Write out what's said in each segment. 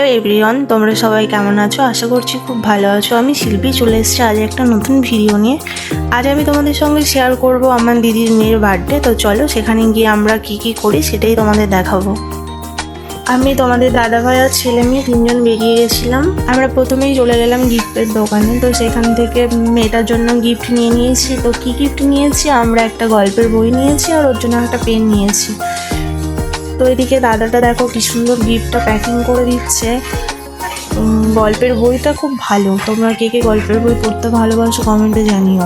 Hello everyone, তোমরা সবাই কেমন আছো? আশা করছি খুব ভালো আছো। আমি শিল্পী চলে এসেছি আজ একটা নতুন ভিডিও নিয়ে। আজ আমি তোমাদের সঙ্গে শেয়ার করব আমার দিদির মেয়ের বার্থডে। তো চলো সেখানে গিয়ে আমরা কি করি সেটাই তোমাদের দেখাবো। আমি তোমাদের দাদাভাই আর ছেলে মেয়ে তিনজন বেরিয়ে গেছিলাম। আমরা প্রথমেই চলে গেলাম গিফটের দোকানে। তো সেখান থেকে মেয়েটার জন্য গিফট নিয়েছি। তো কি গিফট নিয়েছি? আমরা একটা গল্পের বই নিয়েছি আর ওর জন্য একটা পেন নিয়েছি। তো এদিকে দাদাটা দেখো কি সুন্দর গিফটটা প্যাকিং করে দিচ্ছে। গল্পের বইটা খুব ভালো। তোমরা কে গল্পের বই পড়তে ভালোবাসো কমেন্টে জানিও।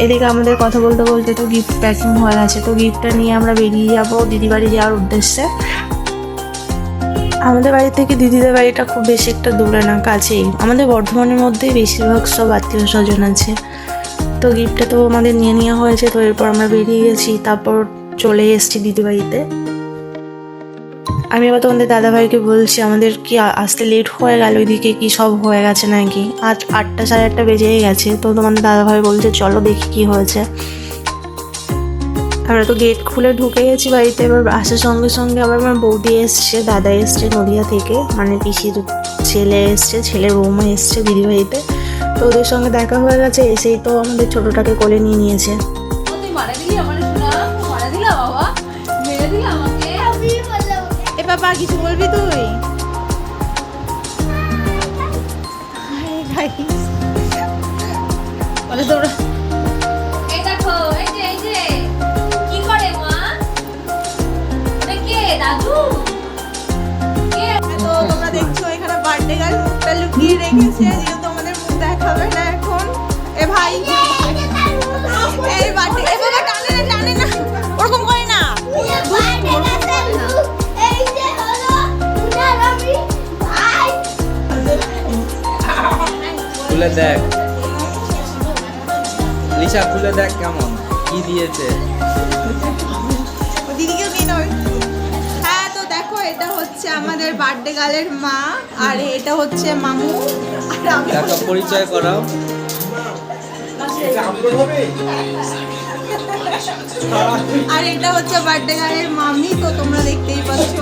এদিকে আমাদের কথা বলতে বলতে তো গিফট প্যাকিং হয়ে গেছে। তো গিফটটা নিয়ে আমরা বেরিয়ে যাবো দিদি বাড়ি যাওয়ার উদ্দেশ্যে। আমাদের বাড়ি থেকে দিদিদের বাড়িটা খুব বেশি একটা দূরে না, কাছেই। আমাদের বর্ধমানের মধ্যেই বেশিরভাগ সব আত্মীয় স্বজন আছে। তো গিফটটা তো আমাদের নিয়ে নেওয়া হয়েছে। তো এরপর আমরা বেরিয়ে গেছি, তারপর চলে এসেছি দিদি বাড়িতে। আমি আবার তোমাদের দাদাভাইকে বলছি আমাদের কি আসতে লেট হয়ে গেল, ওইদিকে কি সব হয়ে গেছে নাকি। আজ 8টা সাড়ে 8টা বেজেই গেছে। তো তোমাদের দাদাভাই বলছে চলো দেখি কি হয়েছে। আমরা তো গেট খুলে ঢুকে গেছি বাড়িতে। এবার আসার সঙ্গে সঙ্গে আবার আমার বৌদি এসছে, দাদা এসছে নদিয়া থেকে, মানে পিসির ছেলে এসছে, ছেলের বৌমা এসছে দিদি বাড়িতে। তো ওদের সঙ্গে দেখা হয়ে গেছে। এসেই তো আমাদের ছোটোটাকে কোলে নিয়ে নিয়েছে। বাবা কিছু বলবি তুই? বলে তোরা এই দেখো, এই যে কি করে মা? এটা কে? দাদু? কে? তো তোমরা দেখছো এখানে বার্থডে গার্ল মুখটা লুকিয়ে রেখেছে, যেহেতু আমাদের মুখ দেখাবে না এখন। এ ভাই এই বার্থডে এ বাবা টানে না ওরকম করে না। খুলে দেখ লিসা, খুলে দেখ কেমন কি দিয়েছে। দিদিকে নিয়ে নাও। হ্যাঁ তো দেখো এটা হচ্ছে আমাদের বার্থডে গার্লের মা, আর এটা হচ্ছে মামু, আর আমি দেখো পরিচয় করাও। আর এটা হচ্ছে বার্থডে গার্লের মামি। তো তোমরা দেখতেই পাচ্ছ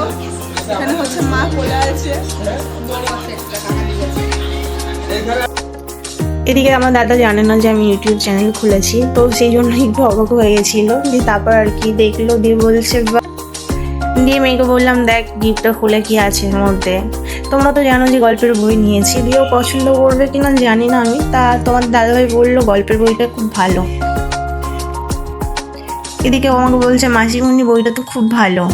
এখানে হচ্ছে মা কোলে আছে। এদিকে আমার দাদা জানে না যে আমি ইউটিউব চ্যানেল খুলেছি। তো সেই জন্য একটু অবাক হয়ে গেছিলো। দিয়ে তারপর আর কি দেখলো, দিয়ে বলছে দিয়ে মেয়েকে বললাম দেখ গিফটটা খুলে কি আছে এর মধ্যে। তোমরা তো জানো যে গল্পের বই নিয়েছি, দিয়েও পছন্দ করবে কিনা জানি না আমি। তা তোমার দাদাভাই বললো গল্পের বইটা খুব ভালো। এদিকে আমাকে বলছে মাসিমণি বইটা তো খুব ভালো।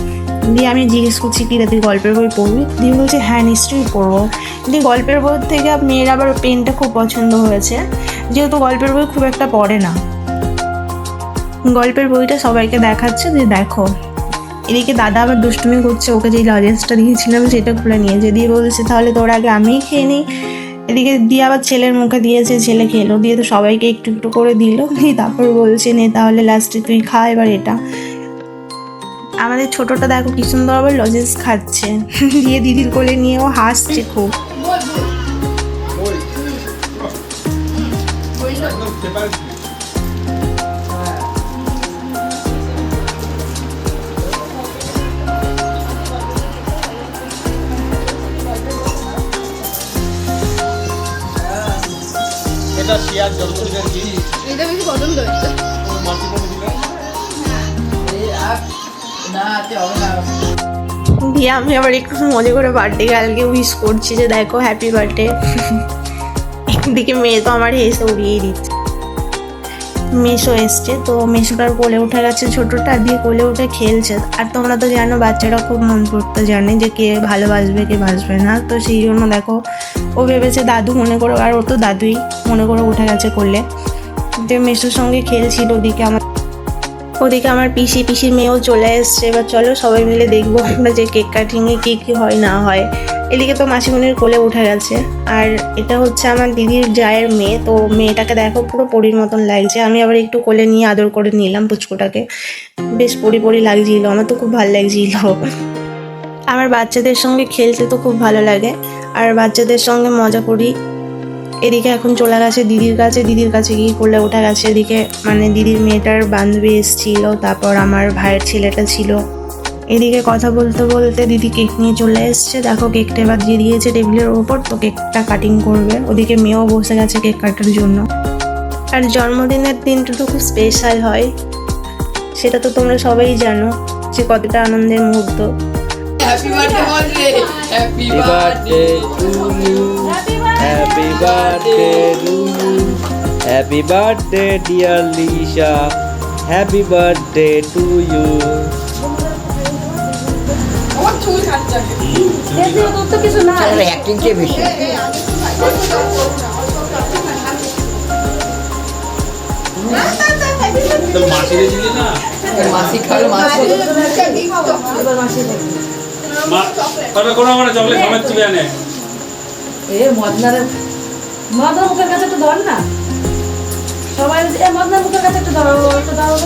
দিয়ে আমি জিজ্ঞেস করছি কি রে তুই গল্পের বই পড়বি? দিয়ে বলছে হ্যাঁ নিশ্চয়ই পড়বো। দিয়ে গল্পের বই থেকে মেয়ের আবার পেনটা খুব পছন্দ হয়েছে, যেহেতু গল্পের বই খুব একটা পড়ে না। গল্পের বইটা সবাইকে দেখাচ্ছে যে দেখো। এদিকে দাদা আবার দুষ্টুমি করছে, ওকে যেই লজেন্সটা দিয়েছিলাম সেটা খুলে নিয়েছে। দিয়ে বলছে তাহলে তোর আগে আমিই খেয়ে নিই। এদিকে দিয়ে আবার ছেলের মুখে দিয়েছে, ছেলে খেলো। দিয়ে তো সবাইকে একটু একটু করে দিল। দিয়ে তারপর বলছে নে তাহলে লাস্টে তুই খা এবার এটা। আমাদের ছোটটা দেখো কি সুন্দর আবার লজেন্স খাচ্ছে। দিয়ে দিদির কোলে নিয়েও হাসছে খুব। এটা শেয়ার জলসের জিনিস। এটা বেশি পছন্দ হচ্ছে। দিয়ে আমি আবার একটু মজা করে বার্থডে গার্লকে উইশ করছি যে দেখো হ্যাপি বার্থডে। একদিকে মেয়ে তো আমার হেসে উড়িয়েই দিচ্ছে। মেশো এসছে, তো মেশোটার কোলে উঠে গেছে ছোটোটা, দিয়ে কোলে উঠে খেলছে। আর তোমরা তো জানো বাচ্চারা খুব মন করতে জানে যে কে ভালোবাসবে কে বাসবে না। তো সেই জন্য দেখো ও ভেবেছে দাদু মনে করে, আর ও তো দাদুই মনে করে উঠে গেছে কোলে। দিয়ে মেশোর সঙ্গে খেলছিল। ওদিকে আমার পিসির মেয়েও চলে এসছে। এবার চলো সবাই মিলে দেখবো আমরা যে কেক কাটিংয়ে কী হয় না হয়। এদিকে তো মাসিমণির কোলে উঠে গেছে। আর এটা হচ্ছে আমার দিদির জায়ের মেয়ে। তো মেয়েটাকে দেখো পুরো পরীর মতন লাগছে। আমি আবার একটু কোলে নিয়ে আদর করে নিলাম পুচকুটাকে। বেশ পরি লাগছিল, আমার তো খুব ভালো লাগছিল। আমার বাচ্চাদের সঙ্গে খেলতে তো খুব ভালো লাগে, আর বাচ্চাদের সঙ্গে মজা করি। এদিকে এখন চলে গেছে দিদির কাছে গিয়ে কোলে উঠে গেছে। এদিকে মানে দিদির মেয়েটার বান্ধবী এসেছিল, তারপর আমার ভাইয়ের ছেলেটা ছিল। এদিকে কথা বলতে বলতে দিদি কেক নিয়ে চলে এসছে। দেখো কেকটা এবার দিয়ে দিয়েছে টেবিলের ওপর, তো কেকটা কাটিং করবে। ওদিকে মেয়েও বসে গেছে কেক কাটার জন্য। আর জন্মদিনের দিনটা তো খুব স্পেশাল হয়, সেটা তো তোমরা সবাই জানো যে কতটা আনন্দের মুহূর্ত। হ্যাপি বার্থডে বল রে, happy happy birthday to you, happy birthday to you, happy birthday dear Lisha, happy birthday to you. আমার চুল কাটছে। তোর তো কিছু না। অ্যাক্টিং কে বেশি? তোর মাসি দিলি না? মাসি খাবে মাসি। কোনো চকলেট সমেত তুলে আনে। এ মদনারে মদনা মুখের কাছে একটু ধর না, সবাই মদনা মুখের কাছে একটু ধরো, একটু ধরো।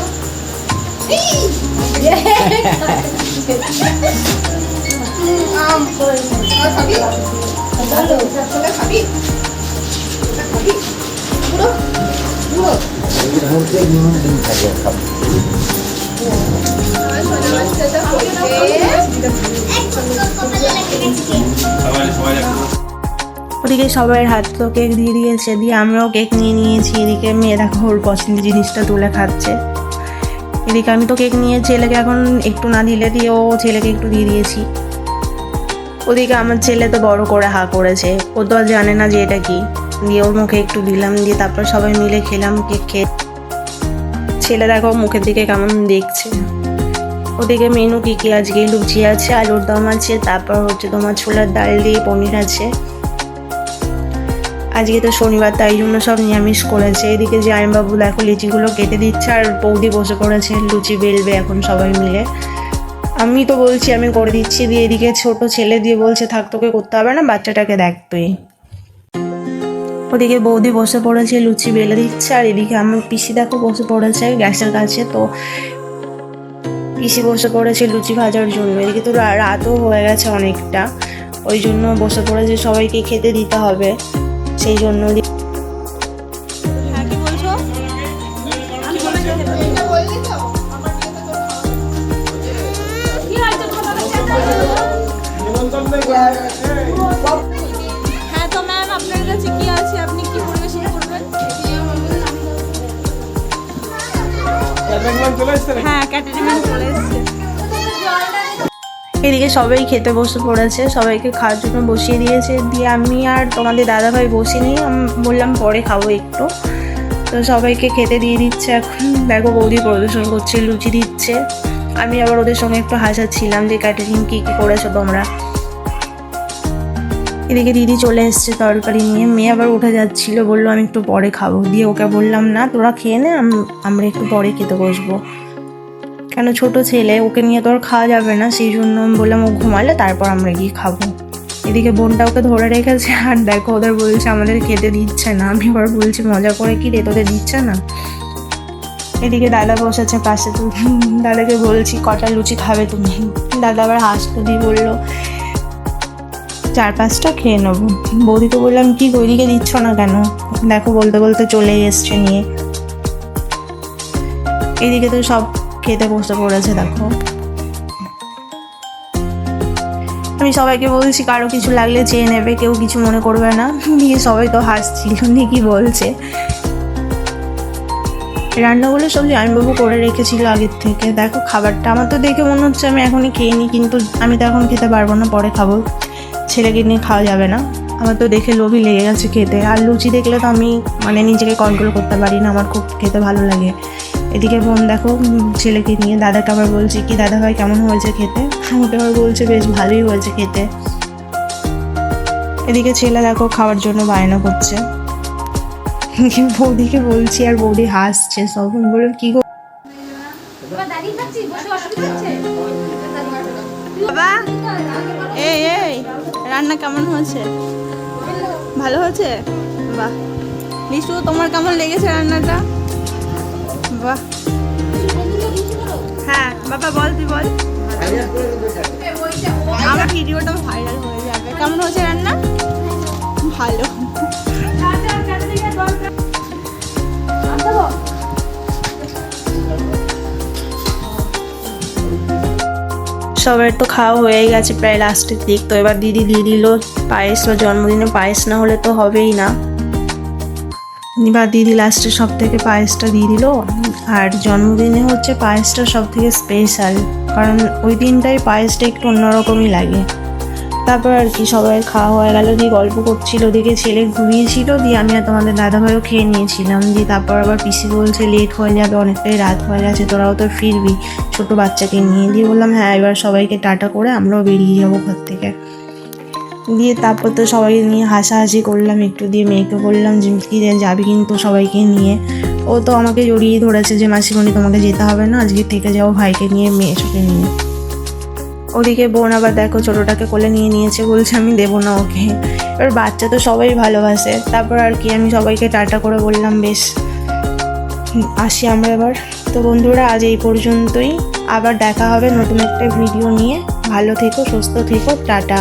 সবাই ওদিকে সবাই হাত তো কেক দিয়ে দিয়েছে, দিয়ে আমরাও কেক নিয়ে নিয়েছি। এদিকে মেয়ে দেখো ওর পছন্দের জিনিসটা তুলে খাচ্ছে। এদিকে আমি তো কেক নিয়ে ছেলেকে এখন একটু না দিলে দিয়ে ও ছেলেকে একটু দিয়ে দিয়েছি। ওদিকে আমার ছেলে তো বড় করে হা করেছে, ও তো আর জানে না যে এটা কি, দিয়ে ওর মুখে একটু দিলাম, দিয়ে তারপর সবাই মিলে খেলাম কেক খেয়ে। ছেলে দেখো মুখের দিকে কেমন দেখছে। ওদিকে মেনু কী কী আজকে লুচি আছে, আলুর দম আছে, তারপর হচ্ছে তোমার ছোলার ডাল দিয়ে পনির আছে। আজকে তো শনিবার, তাই জন্য সব নিরামিষ করেছে। এদিকে জামাইবাবু দেখো লিচিগুলো কেটে দিচ্ছে, আর বৌদি বসে পড়েছে লুচি বেলবে এখন সবাই মিলে। আমি তো বলছি আমি করে দিচ্ছি, দিয়ে এদিকে ছোট ছেলে দিয়ে বলছে থাক তোকে করতে হবে না, বাচ্চাটাকে দেখ তুই। ওদিকে বৌদি বসে পড়েছে লুচি বেলে দিচ্ছে, আর এদিকে আমার পিসি দেখো বসে পড়েছে গ্যাসের কাছে। তো পিসি বসে পড়েছে লুচি ভাজার জন্য। এদিকে তো রাতও হয়ে গেছে অনেকটা, ওই জন্য বসে পড়েছে, সবাইকে খেতে দিতে হবে সেই জন্য। হ্যাঁ কি বলছো? কি হয়েছে হ্যাঁ তো ম্যাম আপনার কাছে কি আছে, আপনি কি পরিবেশন করবেন? হ্যাঁ ক্যাটারিং চলে এসেছে। এদিকে সবাই খেতে বসে পড়েছে, সবাইকে খাওয়ার জন্য বসিয়ে দিয়েছে। দিয়ে আমি আর তোমাদের দাদাভাই বসিনি, আমি বললাম পরে খাবো একটু। তো সবাইকে খেতে দিয়ে দিচ্ছে। এখন দেখো বৌদি পরিবেশন করছে, লুচি দিচ্ছে। আমি আবার ওদের সঙ্গে একটু হাসাচ্ছিলাম যে ক্যাটারিং কী কী করেছো তোমরা। এদিকে দিদি চলে এসছে তরকারি নিয়ে, মেয়ে আবার উঠে যাচ্ছিল, বললো আমি একটু পরে খাবো। দিয়ে ওকে বললাম না তোরা খেয়ে নে, আমরা একটু পরে খেতে বসবো, কেন ছোট ছেলে ওকে নিয়ে তো আর খাওয়া যাবে না, সেই জন্য আমি বললাম ও ঘুমালে তারপর আমরা গিয়ে খাবো। এদিকে বোনটা ওকে ধরে রেখেছে, আর দেখো ওদের বলছে আমাদের খেতে দিচ্ছে না। আমি আবার বলছি মজা করে কি রে তোদের দিচ্ছে না। এদিকে দাদা বসেছে পাশে, তো দাদাকে বলছি কটা লুচি খাবে তুমি। দাদা আবার হাসতে দিয়ে বললো 4-5টা খেয়ে নেবো। বৌদিকে বললাম কি ওইদিকে দিচ্ছ না কেন, দেখো বলতে বলতে চলেই এসছে নিয়ে। এদিকে তো সব খেতে বসে পড়েছে দেখো। আমি সবাইকে বলছি কারো কিছু লাগলে চেয়ে নেবে, কেউ কিছু মনে করবে না। দিয়ে সবাই তো হাসছিল, নিয়ে কি বলছে। রান্নাগুলো সব জামাইবাবু করে রেখেছিল আগের থেকে। দেখো খাবারটা আমার তো দেখে মনে হচ্ছে আমি এখনই খেয়ে নিই, কিন্তু আমি তো এখন খেতে পারবো না, পরে খাবো, ছেলেকে নিয়ে খাওয়া যাবে না। আমার তো দেখে লোভই লেগে গেছে খেতে। আর লুচি দেখলে তো আমি নিজেকে কন্ট্রোল করতে পারি না, আমার খুব খেতে ভালো লাগে। এদিকে বোন দেখো ছেলেকে নিয়ে, দাদাকে আবার বলছি কি দাদা ভাই কেমন হয়েছে খেতে, ওটা আবার বলছে বেশ ভালোই হয়েছে খেতে। এদিকে ছেলে দেখো খাওয়ার জন্য বায়না করছে, বৌদিকে বলছি আর বৌদি হাসছে সব। বললাম কি গো দাঁড়িয়ে খাচ্ছি, বসে অসুবিধা হচ্ছে? বাবা এই এই রান্না কেমন হয়েছে? ভালো হয়েছে? বাহ। লিসু তোমার কেমন লেগেছে রান্নাটা? বাহ। হ্যাঁ বাবা বল, তুই বল। আমার ভিডিওটা ভাইরাল হয়ে যাবে। কেমন হয়েছে রান্না? ভালো। সবার তো খাওয়া হয়ে গেছে প্রায় লাস্টের দিক, তো এবার দিদি দিয়ে দিল পায়েস, বা জন্মদিনে পায়েস না হলে তো হবেই না। এবার দিদি লাস্টে সব থেকে পায়েসটা দিয়ে দিল। আর জন্মদিনে হচ্ছে পায়েসটা সব থেকে স্পেশাল, কারণ ওই দিনটাই পায়েসটা একটু অন্যরকমই লাগে। তারপর আর কি সবাই খাওয়া হয়ে গেল, দিয়ে গল্প করছিল, ওদিকে ছেলে ঘুমিয়েছিল, দিয়ে আমি আর তোমাদের দাদাভাইও খেয়ে নিয়েছিলাম। দিয়ে তারপর আবার পিসি বলছে লেট হয়ে যাবে, অনেকটাই রাত হয়ে গেছে, তোরাও তো ফিরবি ছোটো বাচ্চাকে নিয়ে। দিয়ে বললাম হ্যাঁ, এবার সবাইকে টাটা করে আমরাও বেরিয়ে যাবো ঘর থেকে। দিয়ে তারপর তো সবাইকে নিয়ে হাসাহাসি করলাম একটু, দিয়ে মেয়েকে বললাম যে কি রে যাবি কিন্তু সবাইকে নিয়ে। ও তো আমাকে জড়িয়ে ধরেছে যে মাসিমণি তোমাকে যেতে হবে না, আজকে থেকে যাও ভাইকে নিয়ে, মেয়েকে নিয়ে। ওদিকে বোন আবার দেখো ছোটোটাকে কোলে নিয়ে নিয়েছে, বলছে আমি দেবো না ওকে। এবার বাচ্চা তো সবাই ভালোবাসে। তারপর আর কি আমি সবাইকে টাটা করে বললাম বেশ আসি আমরা এবার। তো বন্ধুরা আজ এই পর্যন্তই, আবার দেখা হবে নতুন একটা ভিডিও নিয়ে। ভালো থেকো, সুস্থ থেকো, টাটা।